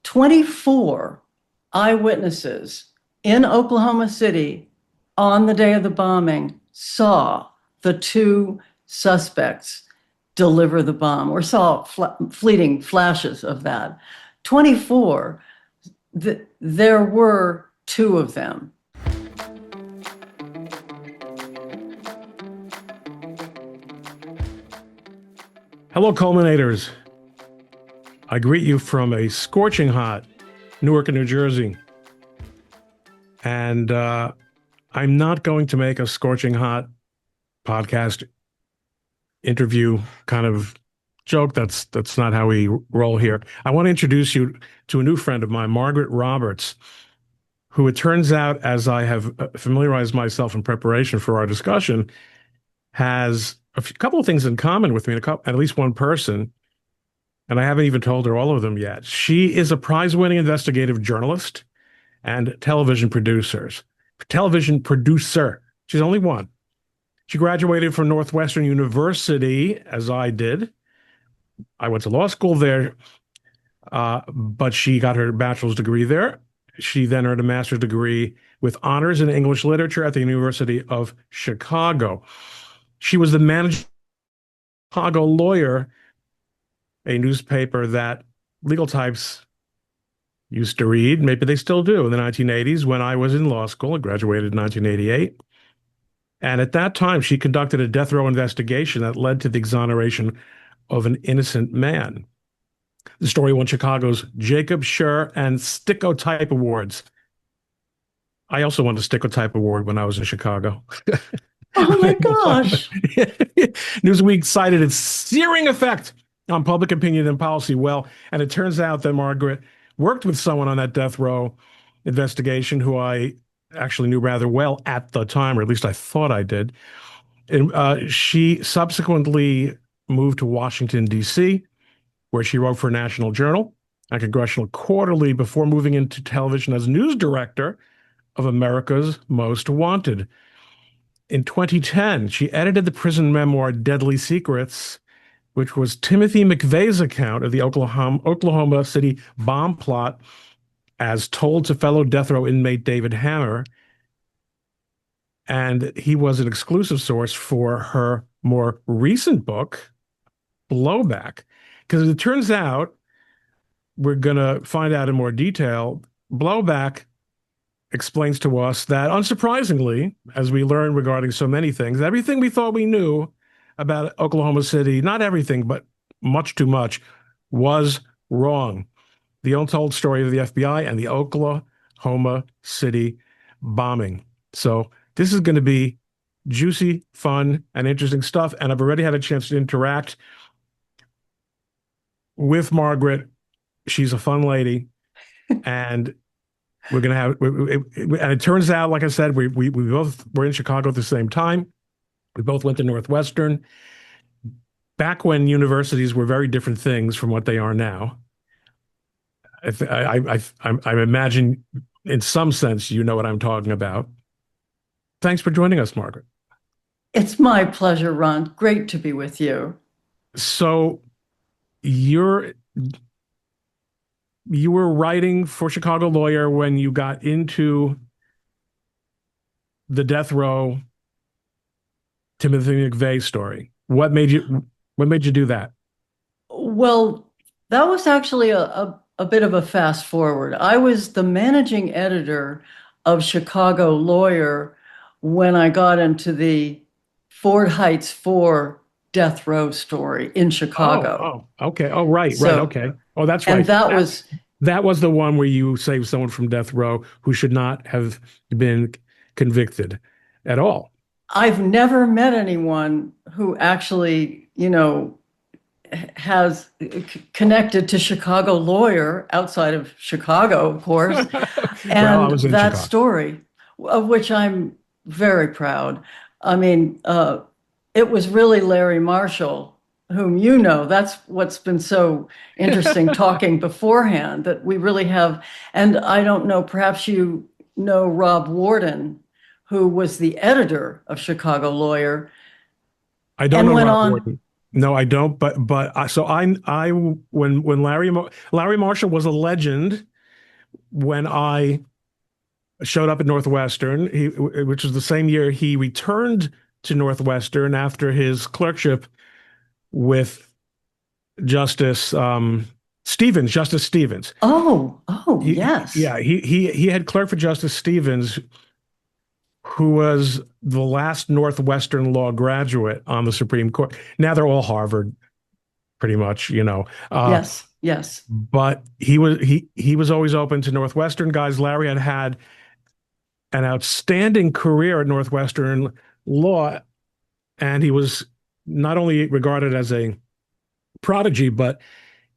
24 eyewitnesses in Oklahoma City on the day of the bombing saw the two suspects deliver the bomb or saw fleeting flashes of that. 24, there were two of them. Hello, Culminators. I greet you from a scorching hot Newark, New Jersey. And I'm not going to make a scorching hot podcast interview kind of joke. That's not how we roll here. I want to introduce you to a new friend of mine, Margaret Roberts, who it turns out, as I have familiarized myself in preparation for our discussion, has a couple of things in common with me, at least one person, and I haven't even told her all of them yet. She is a prize-winning investigative journalist and television producer. She's only one. She graduated from Northwestern University, as I did. I went to law school there, but she got her bachelor's degree there. She then earned a master's degree with honors in English literature at the University of Chicago. She was the managing Chicago Lawyer, a newspaper that legal types used to read. Maybe they still do in the 1980s when I was in law school. I graduated in 1988. And at that time, she conducted a death row investigation that led to the exoneration of an innocent man. The story won Chicago's Jacob Schur and Stickotype Awards. I also won the Stickotype Award when I was in Chicago. Oh my gosh. Newsweek cited its searing effect on public opinion and policy. Well, and it turns out that Margaret worked with someone on that death row investigation who I actually knew rather well at the time, or at least I thought I did. And she subsequently moved to Washington, D.C., where she wrote for National Journal and Congressional Quarterly before moving into television as news director of America's Most Wanted. In 2010, she edited the prison memoir Deadly Secrets, which was Timothy McVeigh's account of the Oklahoma City bomb plot as told to fellow death row inmate David Hammer. And he was an exclusive source for her more recent book, Blowback. Because it turns out, we're going to find out in more detail, Blowback explains to us that, unsurprisingly, as we learn regarding so many things, everything we thought we knew about Oklahoma City, not everything, but much too much, was wrong. The untold story of the FBI and the Oklahoma City bombing. So this is going to be juicy, fun, and interesting stuff. And I've already had a chance to interact with Margaret. She's a fun lady. And we're going to have, and it turns out, like I said, we both were in Chicago at the same time. We both went to Northwestern back when universities were very different things from what they are now. I imagine in some sense, you know what I'm talking about. Thanks for joining us, Margaret. It's my pleasure, Ron. Great to be with you. So you were writing for Chicago Lawyer when you got into the death row Timothy McVeigh story. What made you do that? Well, that was actually a bit of a fast forward. I was the managing editor of Chicago Lawyer when I got into the Ford Heights 4 death row story in Chicago. Oh, okay. Oh, right. Okay. Oh, that's right. And that was the one where you saved someone from death row who should not have been convicted at all. I've never met anyone who actually, has connected to Chicago Lawyer outside of Chicago, of course. And I was in that Chicago. Story, of which I'm very proud. I mean, it was really Larry Marshall, whom you know. That's what's been so interesting talking beforehand, that we really have. And I don't know, perhaps you know Rob Warden, who was the editor of Chicago Lawyer. I don't know Rob Warden. No, I don't. So I when Larry Marshall was a legend when I showed up at Northwestern, which was the same year he returned to Northwestern after his clerkship with Justice Justice Stevens. Oh, yes. Yeah, he had clerked for Justice Stevens, who was the last Northwestern law graduate on the Supreme Court. Now they're all Harvard, pretty much, you know. Yes, yes. But he was always open to Northwestern guys. Larry had an outstanding career at Northwestern law, and he was not only regarded as a prodigy, but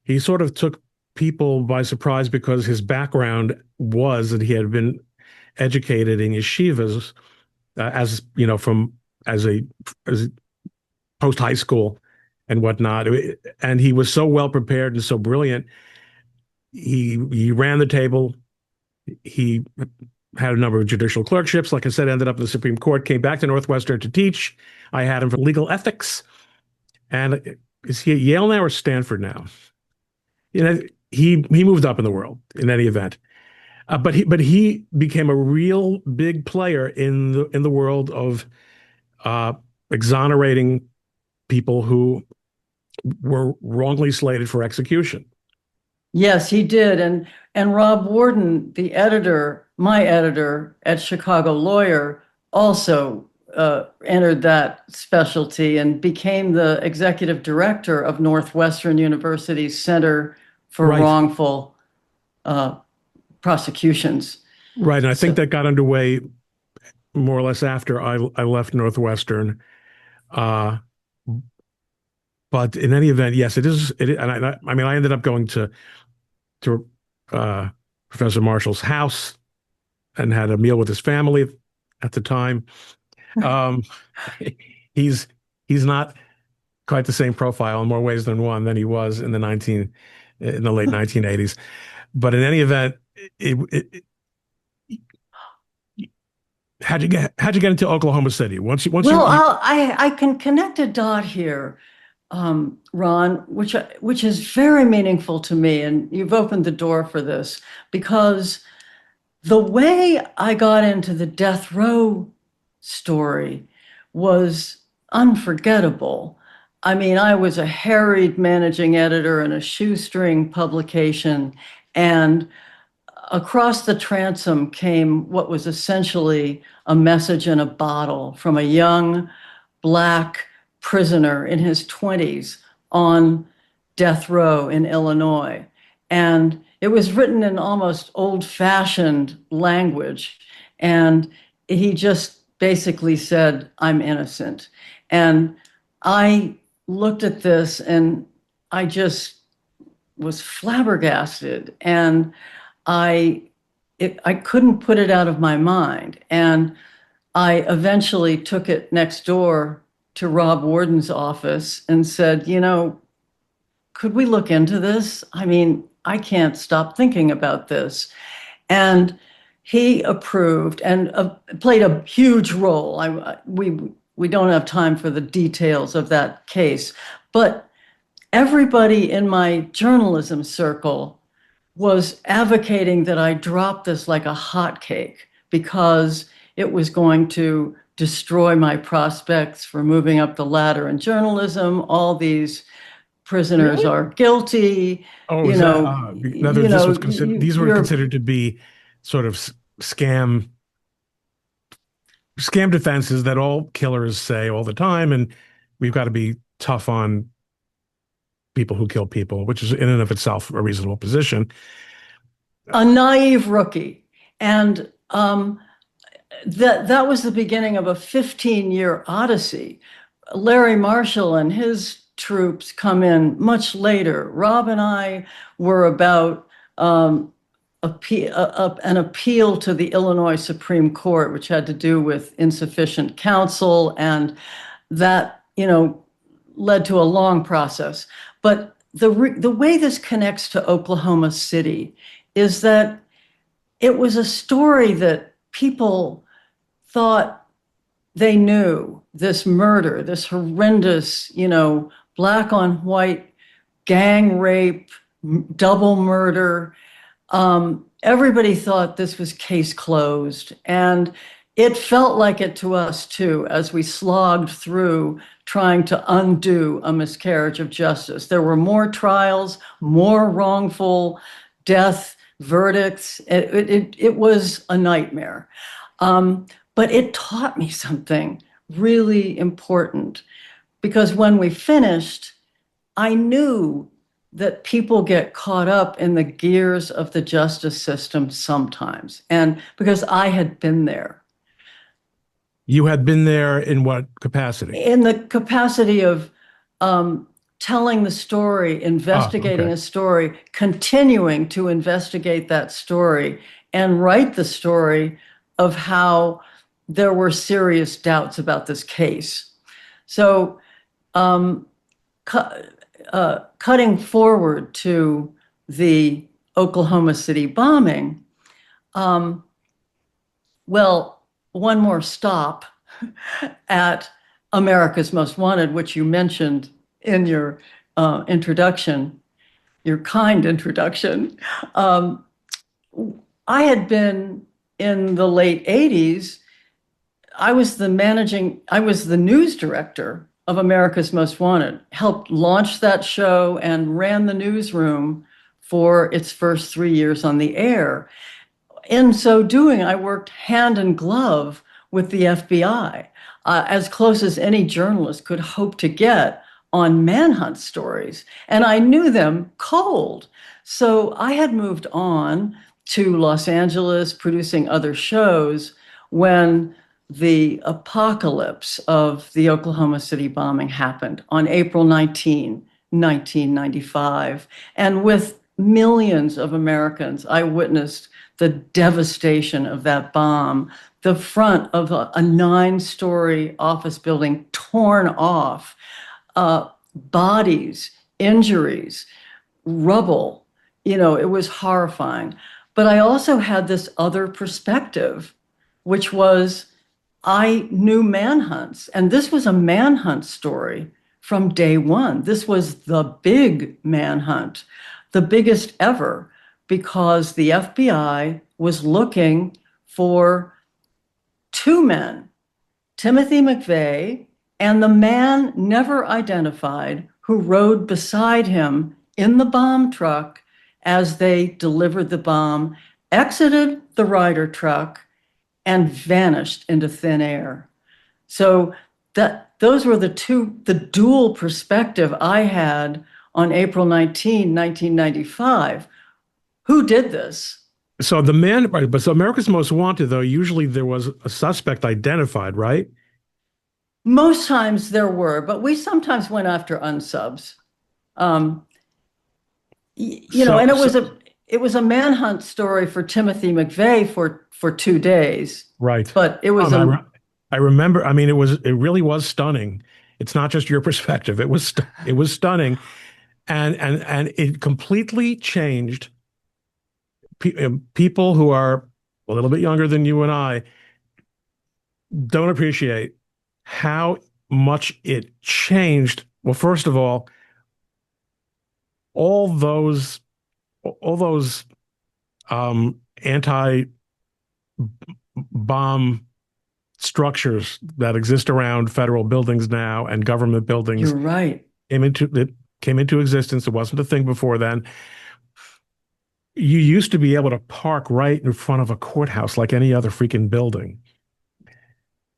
he sort of took people by surprise because his background was that he had been educated in yeshivas as you know from as post high school and whatnot, and he was so well prepared and so brilliant. He ran the table. He had a number of judicial clerkships. Like I said, ended up in the Supreme Court. Came back to Northwestern to teach. I had him for legal ethics. And is he at Yale now or Stanford now? You know, he moved up in the world in any event. But he became a real big player in the world of uh, exonerating people who were wrongly slated for execution. Yes, he did. And Rob Warden, the editor, my editor at Chicago Lawyer, also entered that specialty and became the executive director of Northwestern University's Center for Right, Wrongful uh, Prosecutions. right. And I think So, that got underway more or less after I left Northwestern. Uh, but in any event, yes, it is. And I mean, I ended up going to uh, Professor Marshall's house and had a meal with his family at the time. Um, he's he's not quite the same profile in more ways than one than he was in the late 1980s. But in any event, it, how'd you get into Oklahoma City? well, I can connect a dot here, Ron, which is very meaningful to me, and you've opened the door for this because the way I got into the death row story was unforgettable. I mean, I was a harried managing editor in a shoestring publication, and across the transom came what was essentially a message in a bottle from a young Black prisoner in his 20s on death row in Illinois. And it was written in almost old-fashioned language. And he just basically said, "I'm innocent." And I looked at this and I just was flabbergasted. And I I couldn't put it out of my mind. And I eventually took it next door to Rob Warden's office and said, could we look into this? I mean, I can't stop thinking about this. And he approved and played a huge role. We don't have time for the details of that case, but everybody in my journalism circle was advocating that I drop this like a hotcake because it was going to destroy my prospects for moving up the ladder in journalism. All these prisoners really? are guilty. Oh, You is that know, this was considered? These were you're considered to be sort of scam defenses that all killers say all the time, and we've got to be tough on people who kill people, which is in and of itself a reasonable position. a naive rookie. And that was the beginning of a 15-year odyssey. Larry Marshall and his troops come in much later. Rob and I were about an appeal to the Illinois Supreme Court, which had to do with insufficient counsel, and that led to a long process. But the way this connects to Oklahoma City is that it was a story that people thought they knew. This murder, this horrendous, black on white, gang rape, double murder. Everybody thought this was case closed. And it felt like it to us too, as we slogged through trying to undo a miscarriage of justice. There were more trials, more wrongful death verdicts. It was a nightmare. But it taught me something really important, because when we finished, I knew that people get caught up in the gears of the justice system sometimes. And because I had been there. You had been there in what capacity? In the capacity of telling the story, investigating Okay. a story, continuing to investigate that story, and write the story of how there were serious doubts about this case. So, um, cutting forward to the Oklahoma City bombing, well, one more stop at America's Most Wanted, which you mentioned in your introduction, your kind introduction. Um, I had been in the late 80s. I was the news director of America's Most Wanted, helped launch that show and ran the newsroom for its first 3 years on the air. In so doing, I worked hand in glove with the FBI, as close as any journalist could hope to get on manhunt stories. And I knew them cold. So I had moved on to Los Angeles, producing other shows, when the apocalypse of the Oklahoma City bombing happened on April 19, 1995. And with millions of Americans, I witnessed the devastation of that bomb, the front of a 9-story office building torn off, bodies, injuries, rubble. It was horrifying. But I also had this other perspective, which was I knew manhunts, and this was a manhunt story from day one. This was the big manhunt, the biggest ever, because the FBI was looking for two men, Timothy McVeigh and the man never identified who rode beside him in the bomb truck as they delivered the bomb, exited the Ryder truck, and vanished into thin air. So those were the dual perspective I had on April 19, 1995. Who did this? So the man, right, but so America's Most Wanted, though, usually there was a suspect identified, right? Most times there were, but we sometimes went after unsubs. Um, So, and so it was a manhunt story for Timothy McVeigh for 2 days, right. but it was I remember. I mean, it really was stunning. It's not just your perspective. It was stunning, and it completely changed people who are a little bit younger than you and I don't appreciate how much it changed. Well, first of all those all those anti-bomb structures that exist around federal buildings now and government buildings you're right. came into existence. It wasn't a thing before then. You used to be able to park right in front of a courthouse like any other freaking building.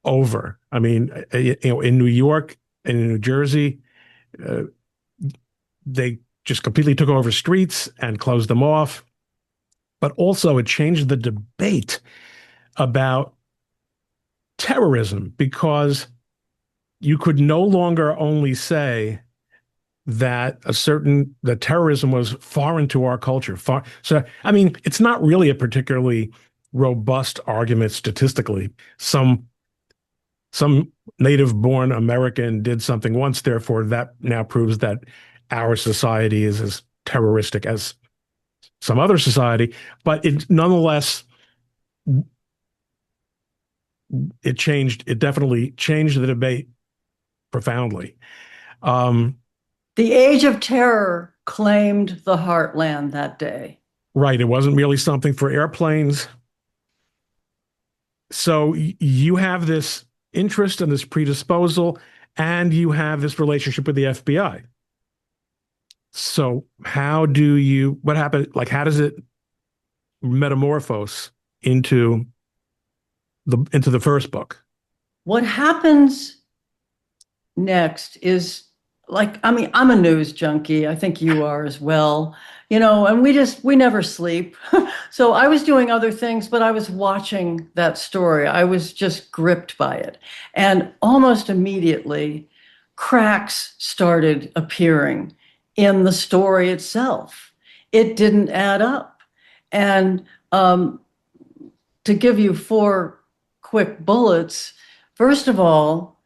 I mean, in New York and in New Jersey, uh, they just completely took over streets and closed them off. But also, it changed the debate about terrorism, because you could no longer only say that terrorism was foreign to our culture. So, I mean, it's not really a particularly robust argument statistically. Some native-born American did something once, therefore that now proves that our society is as terroristic as some other society. But it nonetheless, it definitely changed the debate profoundly. Um, The Age of Terror claimed the heartland that day. Right. It wasn't merely something for airplanes. So you have this interest and this predisposal, and you have this relationship with the FBI. So what happened? Like, how does it metamorphose into the first book? What happens next is like, I mean, I'm a news junkie. I think you are as well. And we never sleep. So I was doing other things, but I was watching that story. I was just gripped by it. And almost immediately, cracks started appearing in the story itself. It didn't add up. And to give you four quick bullets, first of all,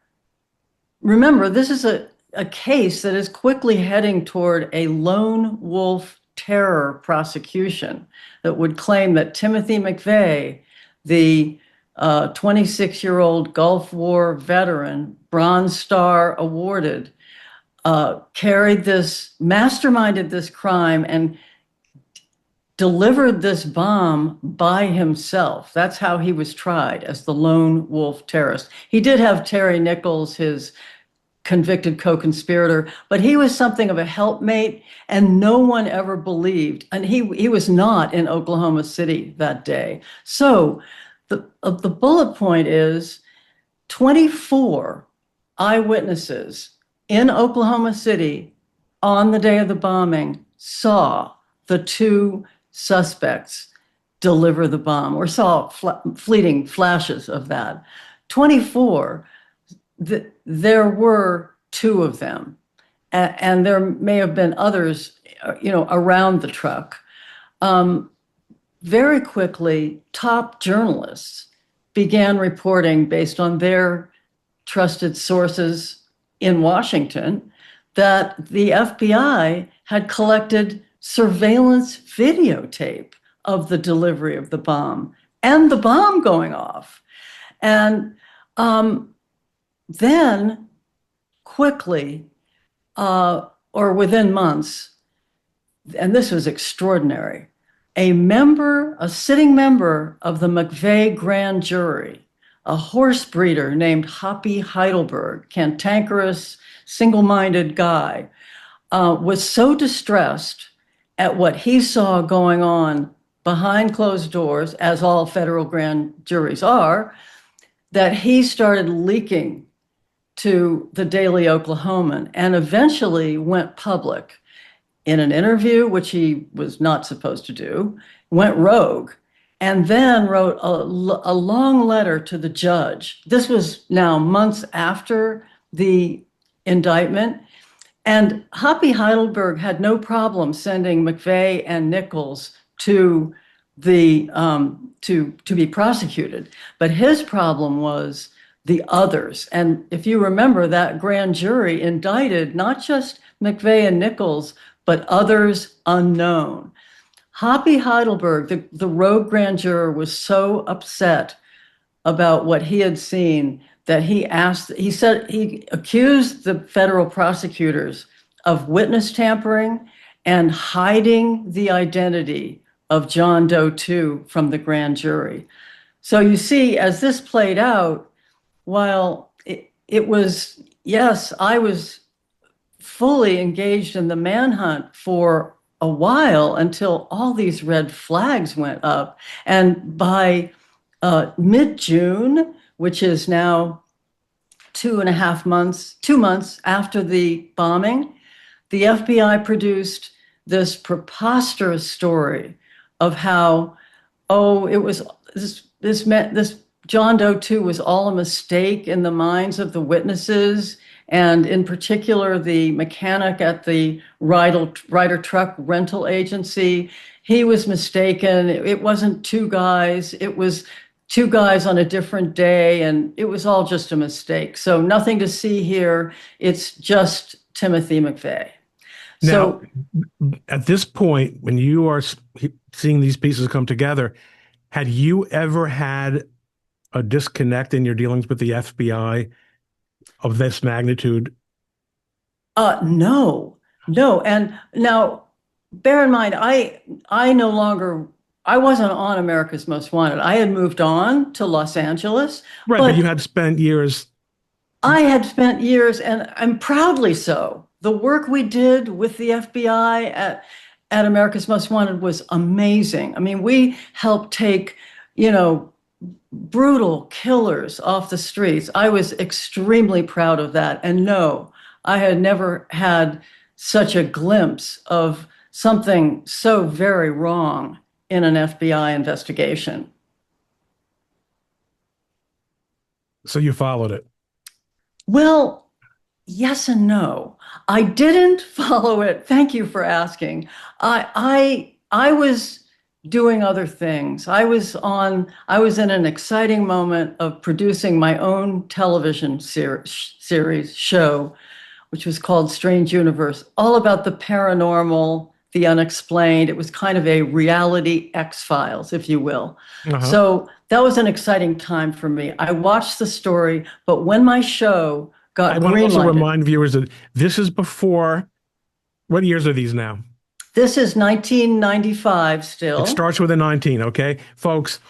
remember, this is a case that is quickly heading toward a lone wolf terror prosecution that would claim that Timothy McVeigh, the 26-year-old Gulf War veteran, Bronze Star awarded, masterminded this crime and delivered this bomb by himself. That's how he was tried, as the lone wolf terrorist. He did have Terry Nichols, his convicted co-conspirator, but he was something of a helpmate, and no one ever believed. And he was not in Oklahoma City that day. So the bullet point is 24 eyewitnesses in Oklahoma City on the day of the bombing saw the two suspects deliver the bomb, or saw fleeting flashes of that. 24. There were two of them, and there may have been others, around the truck. Very quickly, top journalists began reporting, based on their trusted sources in Washington, that the FBI had collected surveillance videotape of the delivery of the bomb and the bomb going off. And then quickly, or within months, and this was extraordinary, a sitting member of the McVeigh grand jury, a horse breeder named Hoppy Heidelberg, cantankerous, single-minded guy, was so distressed at what he saw going on behind closed doors, as all federal grand juries are, that he started leaking to the Daily Oklahoman and eventually went public in an interview, which he was not supposed to do, went rogue, and then wrote a long letter to the judge. This was now months after the indictment. And Hoppy Heidelberg had no problem sending McVeigh and Nichols to to be prosecuted. But his problem was the others. And if you remember, that grand jury indicted not just McVeigh and Nichols, but others unknown. Hoppy Heidelberg, the rogue grand juror, was so upset about what he had seen that he accused the federal prosecutors of witness tampering and hiding the identity of John Doe 2 from the grand jury. So you see, as this played out, while it was, yes, I was fully engaged in the manhunt for a while until all these red flags went up. And by mid-June, which is now 2 months after the bombing, the FBI produced this preposterous story of how, it was this John Doe 2 was all a mistake in the minds of the witnesses, and in particular, the mechanic at the Ryder truck rental agency. He was mistaken. It wasn't two guys. It was two guys on a different day, and it was all just a mistake. So nothing to see here. It's just Timothy McVeigh. Now, at this point, when you are seeing these pieces come together, had you ever had a disconnect in your dealings with the FBI of this magnitude? No. No, and now bear in mind, I no longer I wasn't on America's Most Wanted. I had moved on to Los Angeles, Right, but you but had spent years. I had spent years, and I'm proudly so. The work we did with the FBI at America's Most Wanted was amazing. I mean, we helped take, you know, brutal killers off the streets. I was extremely proud of that. And no, I had never had such a glimpse of something so very wrong in an FBI investigation. So you followed it. Well, yes and no. I didn't follow it. Thank you for asking. I was doing other things. I was in an exciting moment of producing my own television series show, which was called Strange Universe, all about the paranormal, the unexplained. It was kind of a reality X-Files, if you will. Uh-huh. So that was an exciting time for me. I watched the story, but when my show I got want to also greenlighted, remind viewers that this is before, what years are these now? this is 1995 It still. starts with a 19, okay? Folks,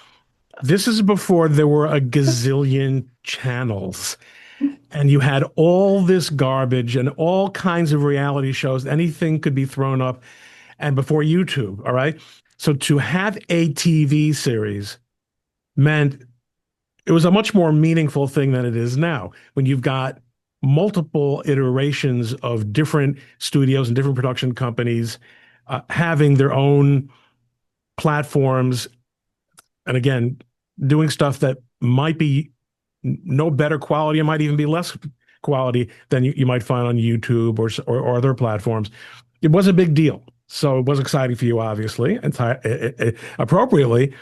this is before there were a gazillion channels. And you had all this garbage and all kinds of reality shows. Anything could be thrown up. And before YouTube, all right? So to have a TV series meant it was a much more meaningful thing than it is now when you've got multiple iterations of different studios and different production companies having their own platforms, and again, doing stuff that might be no better quality, it might even be less quality than you might find on YouTube or other platforms. It was a big deal. So it was exciting for you, obviously, appropriately.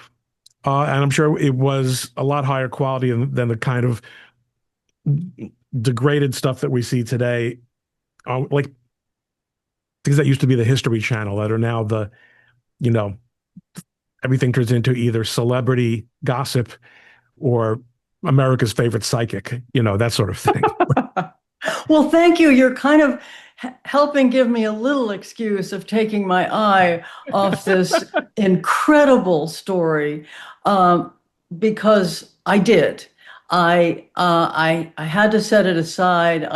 And I'm sure it was a lot higher quality than the kind of degraded stuff that we see today, like things that used to be the History Channel that are now you know, everything turns into either celebrity gossip or America's favorite psychic, that sort of thing. Well, thank you. You're kind of helping give me a little excuse of taking my eye off this incredible story, um, because I did. I had to set it aside. And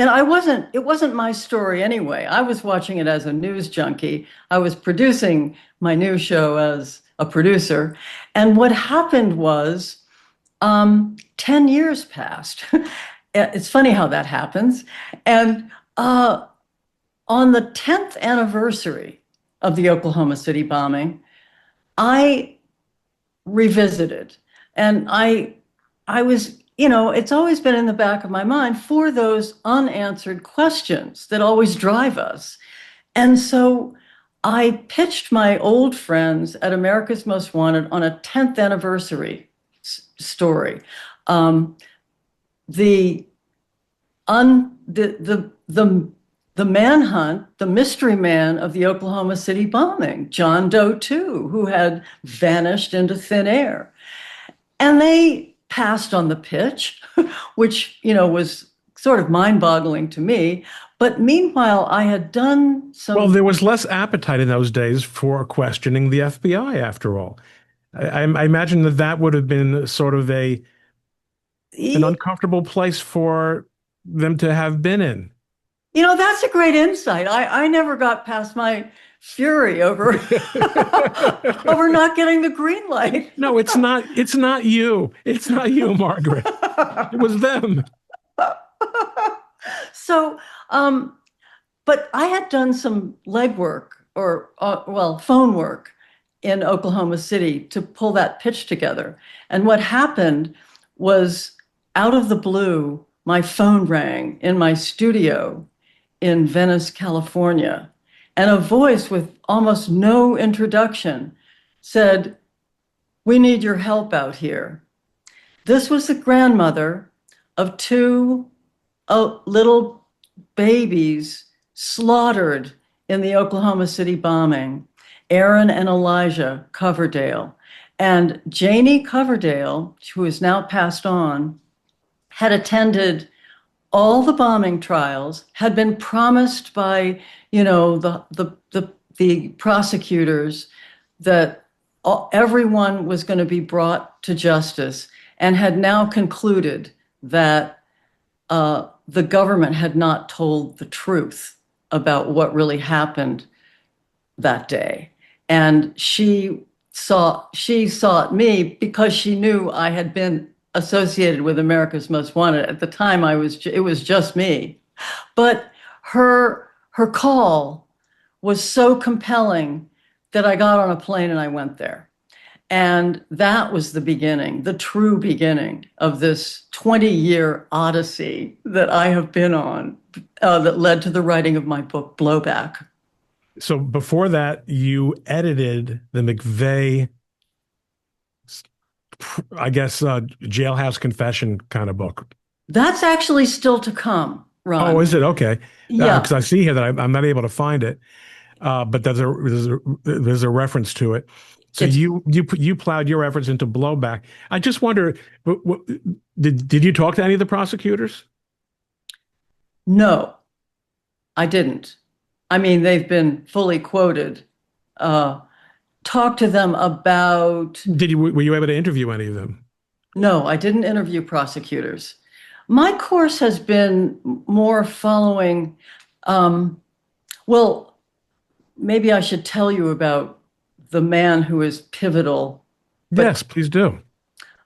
I wasn't. It wasn't my story anyway. I was watching it as a news junkie. I was producing my news show as a producer, and what happened was 10 years passed. It's funny how that happens. And on the 10th anniversary of the Oklahoma City bombing, I revisited. And I was, it's always been in the back of my mind for those unanswered questions that always drive us. And so I pitched my old friends at America's Most Wanted on a 10th anniversary story. The un the manhunt, the mystery man of the Oklahoma City bombing, John Doe 2, who had vanished into thin air. And they passed on the pitch, which, was sort of mind-boggling to me. But meanwhile, I had done Well, some. there was less appetite in those days for questioning the FBI, after all. I imagine that would have been sort of an uncomfortable place for them to have been in. That's a great insight. I never got past my fury over over not getting the green light. No, it's not. It's not you. It's not you, Margaret. It was them. So, but I had done some legwork or, phone work in Oklahoma City to pull that pitch together. And what happened was, out of the blue, my phone rang in my studio in Venice, California, and a voice with almost no introduction said, "We need your help out here." This was the grandmother of two little babies slaughtered in the Oklahoma City bombing, Aaron and Elijah Coverdale. And Janie Coverdale, who is now passed on, had attended all the bombing trials, had been promised by the prosecutors, that everyone was going to be brought to justice, and had now concluded that the government had not told the truth about what really happened that day. And she sought me because she knew I had been associated with America's Most Wanted. At the time, it was just me. But her call was so compelling that I got on a plane and I went there. And that was the beginning, the true beginning of this 20-year odyssey that I have been on, that led to the writing of my book, Blowback. So before that, you edited the McVeigh, I guess, jailhouse confession kind of book. That's actually still to come, Oh, Ron. is it? Okay. Because Yeah, I see here that I'm not able to find it, but there's a reference to it. So it's you plowed your efforts into Blowback. I just wonder, did you talk to any of the prosecutors? no, I didn't. I mean, they've been fully quoted. Talk to them about, Were you able to interview any of them? no, I didn't interview prosecutors. My course has been more following, um, well, maybe I should tell you about the man who is pivotal. But Yes, please do.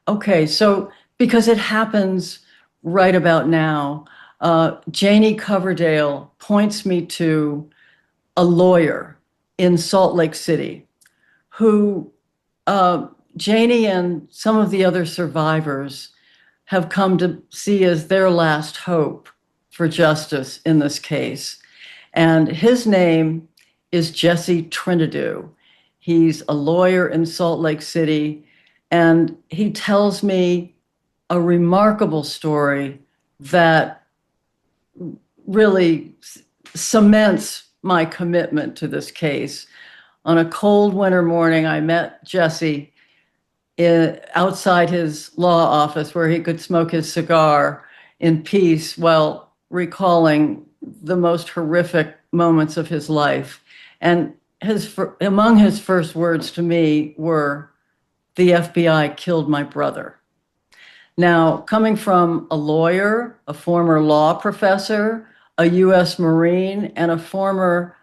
okay, so because it happens right about now, Janie Coverdale points me to a lawyer in Salt Lake City who, uh, Janie and some of the other survivors have come to see as their last hope for justice in this case. And his name is Jesse Trinidu. He's a lawyer in Salt Lake City, and he tells me a remarkable story that really cements my commitment to this case. On a cold winter morning, I met Jesse outside his law office where he could smoke his cigar in peace while recalling the most horrific moments of his life. And among his first words to me were, "The FBI killed my brother." Now, coming from a lawyer, a former law professor, a U.S. Marine, and a former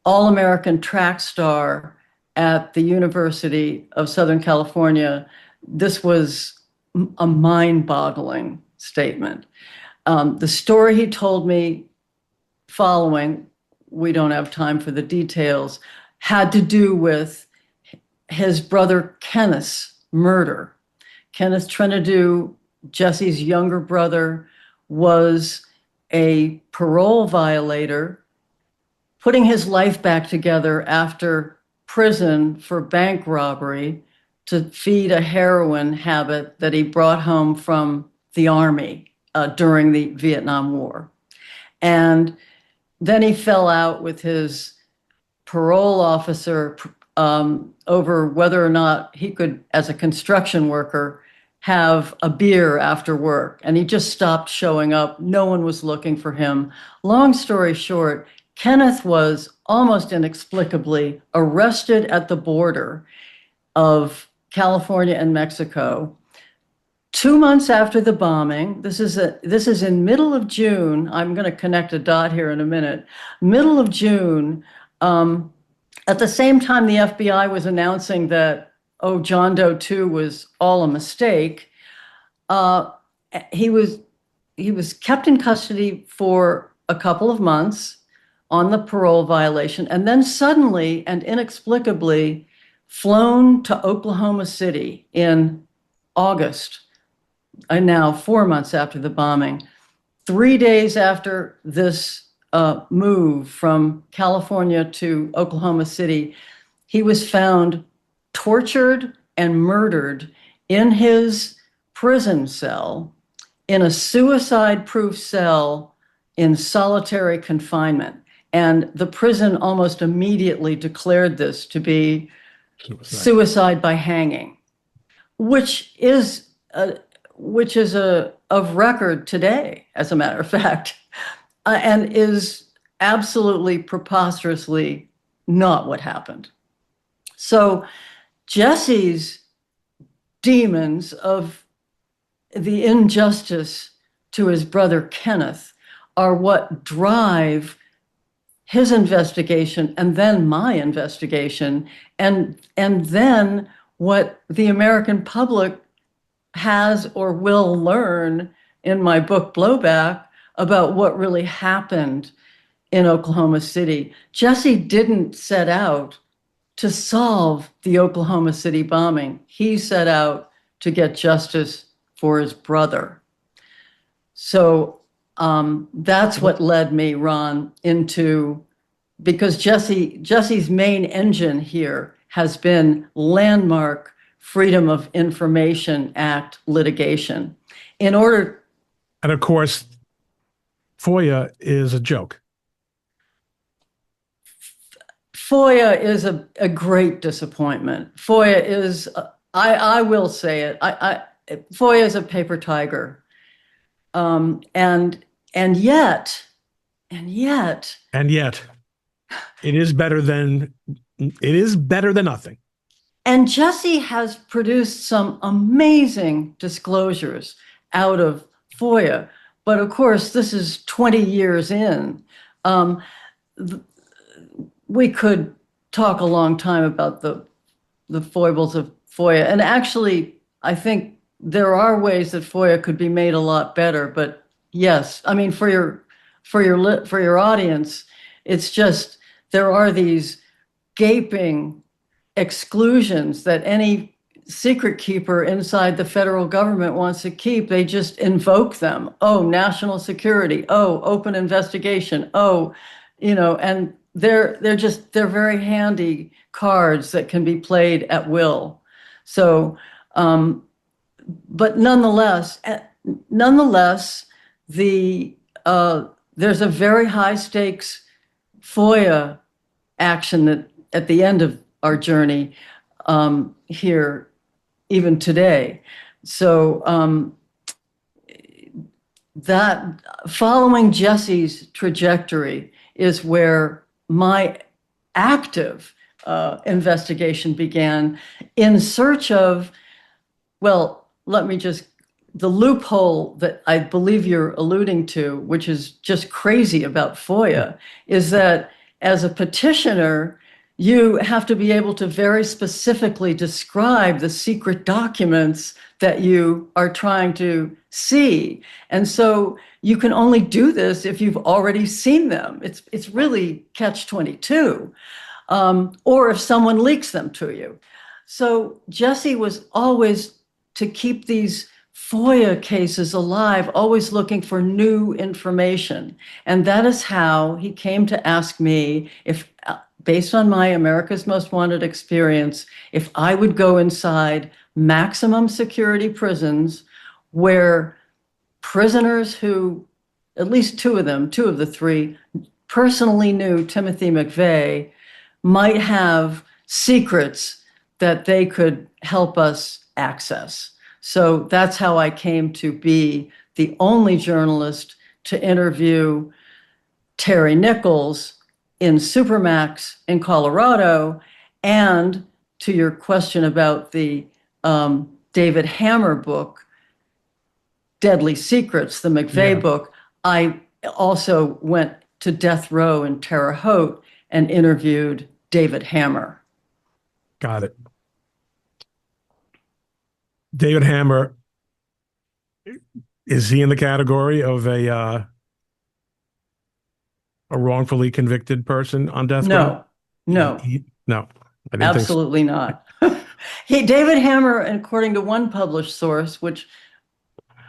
All-American track star at the University of Southern California, this was a mind-boggling statement. The story he told me following, we don't have time for the details, had to do with his brother Kenneth's murder. Kenneth Trinidu, Jesse's younger brother, was a parole violator, putting his life back together after prison for bank robbery to feed a heroin habit that he brought home from the Army during the Vietnam War. And then he fell out with his parole officer over whether or not he could, as a construction worker, have a beer after work. And he just stopped showing up. No one was looking for him. Long story short, Kenneth was almost inexplicably arrested at the border of California and Mexico 2 months after the bombing. This is in middle of June. I'm going to connect a dot here in a minute. Middle of June, at the same time the FBI was announcing that, oh, John Doe 2 was all a mistake, he was kept in custody for a couple of months on the parole violation, and then suddenly and inexplicably flown to Oklahoma City in August, and now 4 months after the bombing. 3 days after this move from California to Oklahoma City, he was found tortured and murdered in his prison cell, in a suicide-proof cell in solitary confinement. And the prison almost immediately declared this to be suicide by hanging, which is of record today, as a matter of fact, and is absolutely preposterously not what happened. So Jesse's demons of the injustice to his brother Kenneth are what drive his investigation and then my investigation and then what the American public has or will learn in my book Blowback about what really happened in Oklahoma City. Jesse didn't set out to solve the Oklahoma City bombing. He set out to get justice for his brother. So that's what led me, Ron, into, because Jesse's main engine here has been landmark Freedom of Information Act litigation. In order, And of course, FOIA is a joke. FOIA is a great disappointment. FOIA is, I will say it, FOIA is a paper tiger. And yet, And yet, it is better than nothing. and Jesse has produced some amazing disclosures out of FOIA. But of course, this is 20 years in. We could talk a long time about the foibles of FOIA. And actually, I think there are ways that FOIA could be made a lot better. But yes, I mean, for your audience, it's just there are these gaping exclusions that any secret keeper inside the federal government wants to keep. They just invoke them. Oh, national security. Oh, open investigation. Oh, and they're very handy cards that can be played at will. So, but nonetheless, there's a very high stakes FOIA action that at the end of our journey here, even today. So that following Jesse's trajectory is where my active investigation began in search of, well, the loophole that I believe you're alluding to, which is just crazy about FOIA, is that as a petitioner, you have to be able to very specifically describe the secret documents that you are trying to see. And so you can only do this if you've already seen them. It's really catch-22, or if someone leaks them to you. So Jesse was always, to keep these FOIA cases alive, always looking for new information. And that is how he came to ask me if, based on my America's Most Wanted experience, if I would go inside maximum security prisons where prisoners who, at least two of the three, personally knew Timothy McVeigh, might have secrets that they could help us access. So that's how I came to be the only journalist to interview Terry Nichols in Supermax in Colorado. And to your question about the David Hammer book, Deadly Secrets, the McVeigh book, I also went to death row in Terre Haute and interviewed David Hammer. Got it. David Hammer, is he in the category of a wrongfully convicted person on death row? No. No. I didn't Absolutely not. David Hammer, according to one published source, which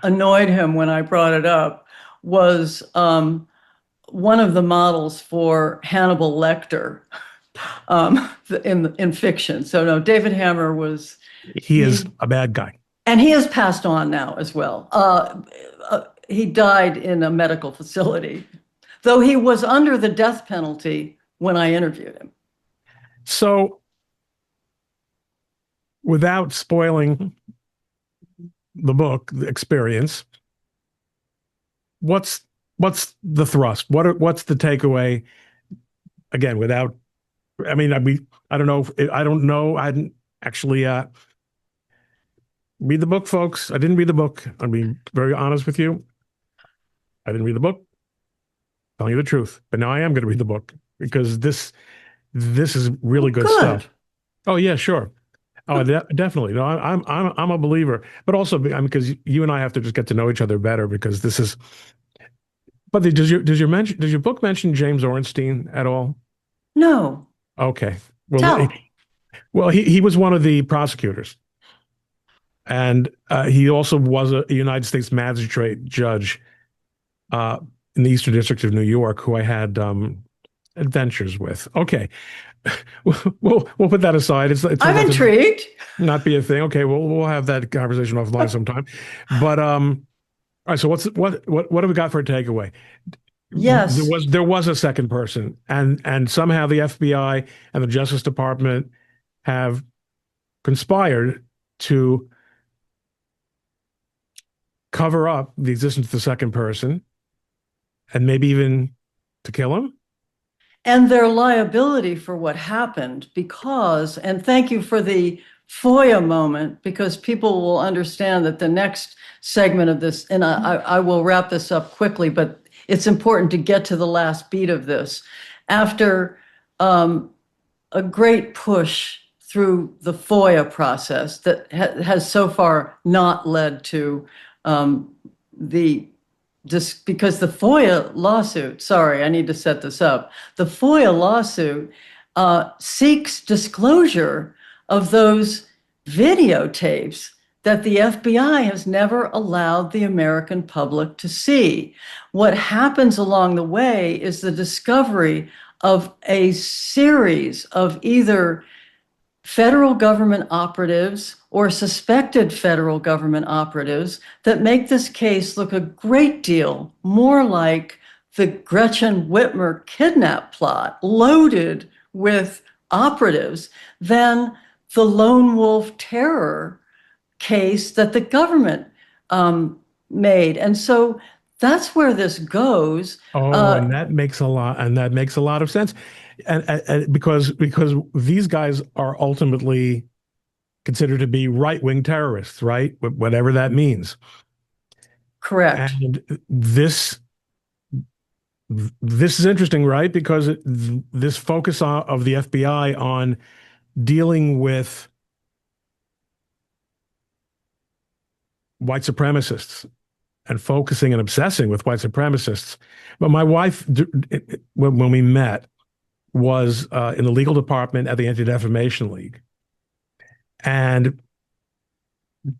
annoyed him when I brought it up, was one of the models for Hannibal Lecter in fiction. So no, David Hammer was... He is a bad guy. And he has passed on now as well. He died in a medical facility, though he was under the death penalty when I interviewed him. So, without spoiling the book, the experience, what's what's the thrust? What's the takeaway? Again, without, I mean, I don't know. I don't know. I didn't actually read the book, folks. I didn't read the book. I'll be very honest with you. I didn't read the book. Telling you the truth. But now I am going to read the book because this is really Oh, good good. stuff. Oh yeah, sure. Oh, definitely. No, I'm a believer, but also because you and I have to just get to know each other better because this is. But does your book mention James Ornstein at all? No, Okay. Well, tell. he was one of the prosecutors, and he also was a United States magistrate judge uh, in the Eastern District of New York, who I had adventures with. Okay, we'll put that aside. It I'm turns out to intrigued. not be a thing. Okay, we'll have that conversation offline sometime. But all right. So what do we got for a takeaway? Yes. There was a second person, and somehow the FBI and the Justice Department have conspired to cover up the existence of the second person, and maybe even to kill him. And their liability for what happened because, and thank you for the FOIA moment, because people will understand that the next segment of this, and I will wrap this up quickly, but it's important to get to the last beat of this. After a great push through the FOIA process that has so far not led to the just because the FOIA lawsuit, sorry, I need to set this up. The FOIA lawsuit seeks disclosure of those videotapes that the FBI has never allowed the American public to see. What happens along the way is the discovery of a series of either federal government operatives or suspected federal government operatives that make this case look a great deal more like the Gretchen Whitmer kidnap plot, loaded with operatives, than the lone wolf terror case that the government made. And so that's where this goes. Oh, Uh, and that makes a lot of sense, and because these guys are ultimately considered to be right-wing terrorists, right? Whatever that means. correct. And this is interesting, right? Because this focus of the FBI on dealing with white supremacists and focusing and obsessing with white supremacists. But my wife, when we met, was in the legal department at the Anti-Defamation League. And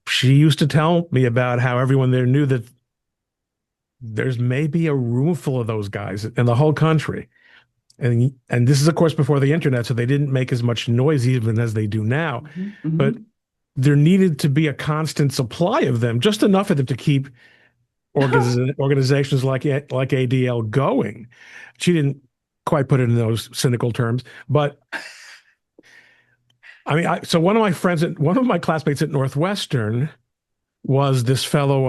she used to tell me about how everyone there knew that there's maybe a room full of those guys in the whole country. And this is, of course, before the internet, so they didn't make as much noise even as they do now. Mhm, But mhm. there needed to be a constant supply of them, just enough of them to keep organizations like ADL going. She didn't quite put it in those cynical terms, but I mean, so one of my classmates at Northwestern was this fellow.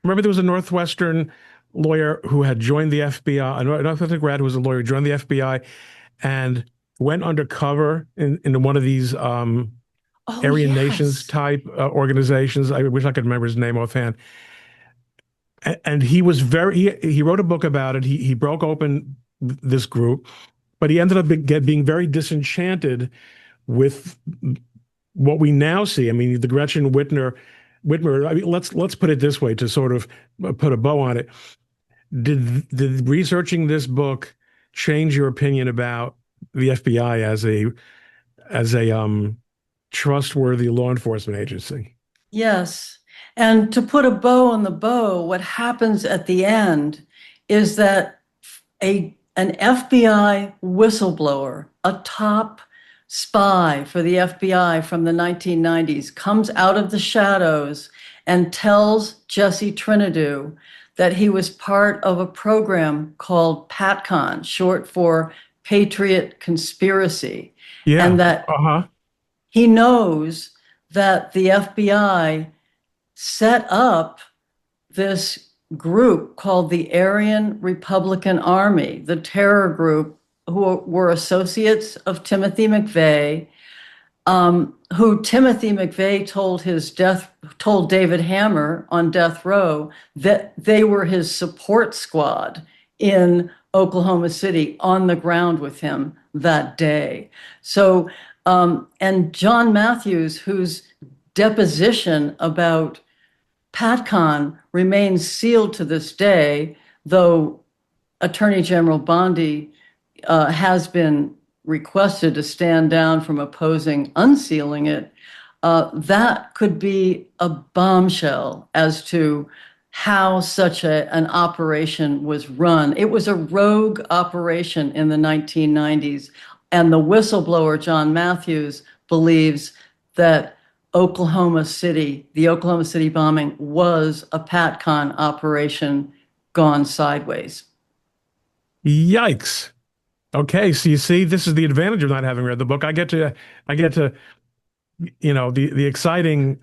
Remember, there was a Northwestern lawyer who had joined the FBI. A Northwestern grad who was a lawyer, joined the FBI, and went undercover in one of these Oh, Aryan Nations yes. type organizations. I wish I could remember his name offhand. And he was he wrote a book about it. He broke open this group, but he ended up being very disenchanted with what we now see. I mean, the Gretchen Whitmer. I mean, let's put it this way to sort of put a bow on it. Did researching this book change your opinion about the FBI as a trustworthy law enforcement agency? Yes. And to put a bow on the bow, what happens at the end is that an FBI whistleblower, a top spy for the FBI from the 1990s, comes out of the shadows and tells Jesse Trinidu that he was part of a program called PATCON, short for Patriot Conspiracy, and Yeah. that Uh-huh. he knows that the FBI set up this group called the Aryan Republican Army, the terror group who were associates of Timothy McVeigh, who Timothy McVeigh told David Hammer on death row that they were his support squad in Oklahoma City on the ground with him that day. So, and John Matthews, whose deposition about PatCon remains sealed to this day, though Attorney General Bondi has been requested to stand down from opposing unsealing it. That could be a bombshell as to how such an operation was run. It was a rogue operation in the 1990s, and the whistleblower, John Matthews, believes that the Oklahoma City bombing was a PatCon operation gone sideways. Yikes. Okay, so you see, this is the advantage of not having read the book. I get to, the exciting,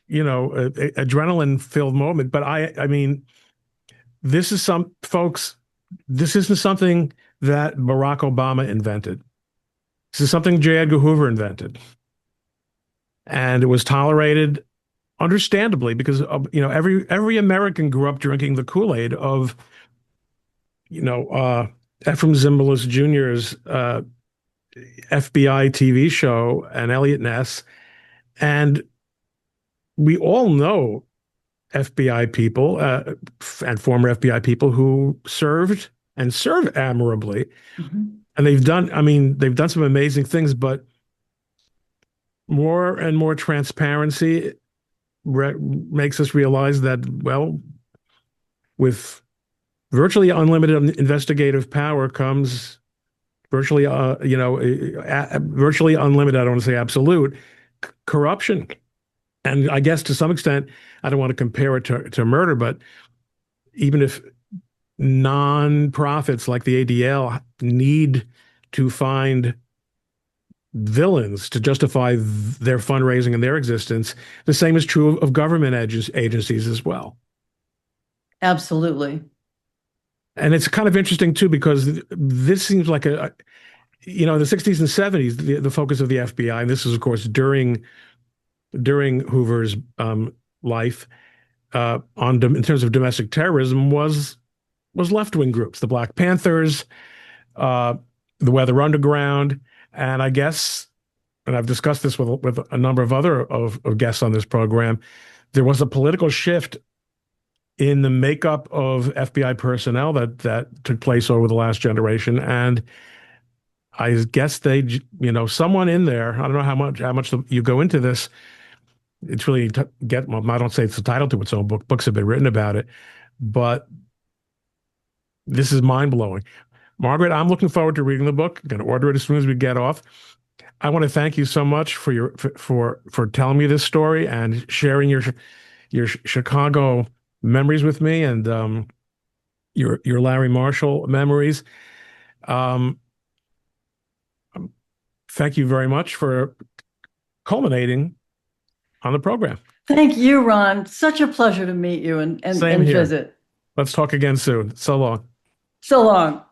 adrenaline-filled moment. But I mean, this is this isn't something that Barack Obama invented. This is something J. Edgar Hoover invented. And it was tolerated, understandably, because every American grew up drinking the Kool-Aid of, Ephraim Zimbalist Jr.'s FBI TV show and Elliot Ness. And we all know FBI people and former FBI people who served and serve admirably. Mm-hmm. And they've done some amazing things, but more and more transparency makes us realize that, well, with virtually unlimited investigative power comes virtually unlimited, I don't want to say absolute, corruption. And I guess to some extent, I don't want to compare it to murder, but even if non-profits like the ADL need to find villains to justify their fundraising and their existence, the same is true of government agencies as well. Absolutely. And it's kind of interesting too, because this seems like in the 60s and 70s, the focus of the FBI, and this is of course during Hoover's life, in terms of domestic terrorism, was left-wing groups, the Black Panthers, the Weather Underground, and I guess, and I've discussed this with a number of other of guests on this program, there was a political shift in the makeup of FBI personnel that took place over the last generation, and I guess someone in there, I don't know how much you go into this. It's really well, I don't say it's the title to its own book. Books have been written about it, but this is mind-blowing. Margaret, I'm looking forward to reading the book. I'm going to order it as soon as we get off. I want to thank you so much for telling me this story and sharing your Chicago memories with me, and your Larry Marshall memories. Thank you very much for culminating on the program. Thank you, Ron. Such a pleasure to meet you and Same here. visit. Let's talk again soon. So long. So long.